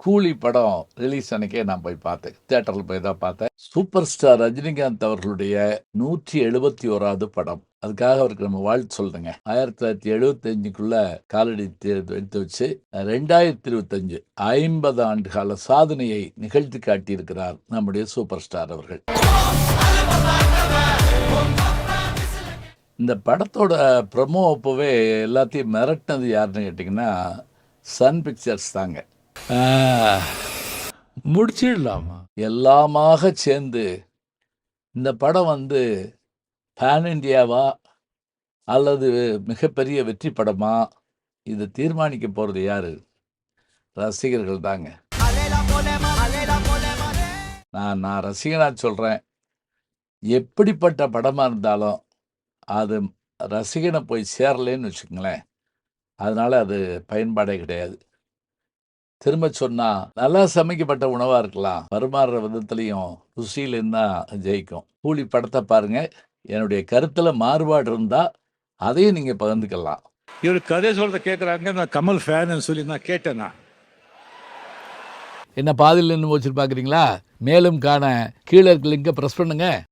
கூலி படம் ரிலீஸ் அன்னைக்கே நான் போய் பார்த்தேன். தியேட்டரில் போய் தான் பார்த்தேன். சூப்பர் ஸ்டார் ரஜினிகாந்த் அவர்களுடைய 171வது படம். அதுக்காக அவருக்கு நம்ம வாழ்த்து சொல்லணுங்க. 1975க்குள்ள காலடி எடுத்து வச்சு 2025 50 ஆண்டு கால சாதனையை நிகழ்த்தி காட்டியிருக்கிறார் நம்முடைய சூப்பர் ஸ்டார் அவர்கள். இந்த படத்தோட ப்ரமோ அப்போவே எல்லாத்தையும் மிரட்டினது யாருன்னு கேட்டிங்கன்னா சன் பிக்சர்ஸ் தாங்க. முடிச்சிடலாமா எல்லாமாக சேர்ந்து இந்த படம் வந்து பேன் இண்டியாவா அல்லது மிகப்பெரிய வெற்றி படமா, இதை தீர்மானிக்க போகிறது யாரு? ரசிகர்கள் தாங்க. நான் ரசிகனா சொல்கிறேன், எப்படிப்பட்ட படமாக இருந்தாலும் அது ரசிகனை போய் சேரலேன்னு வச்சுக்கோங்களேன், அதனால் அது பயன்பாடே கிடையாது. திரும்ப சொன்னால் நல்லா சமைக்கப்பட்ட உணவாக இருக்கலாம், பரிமாறுற விதத்துலேயும் ருசியிலேயும் தான் ஜெயிக்கும். கூலி படத்தை பாருங்கள், என்னுடைய கருத்தில் மாறுபாடு இருந்தால் அதையும் நீங்கள் பகிர்ந்துக்கலாம். இவர் கதை சொல்கிறத கேட்குறாங்க, நான் கமல் ஃபேன்னு சொல்லி நான் கேட்டேன்னா. என்ன பாதியில் நின்று வச்சுட்டு பார்க்குறீங்களா? மேலும் காண கீழே இருக்க லிங்கை ப்ரெஸ் பண்ணுங்கள்.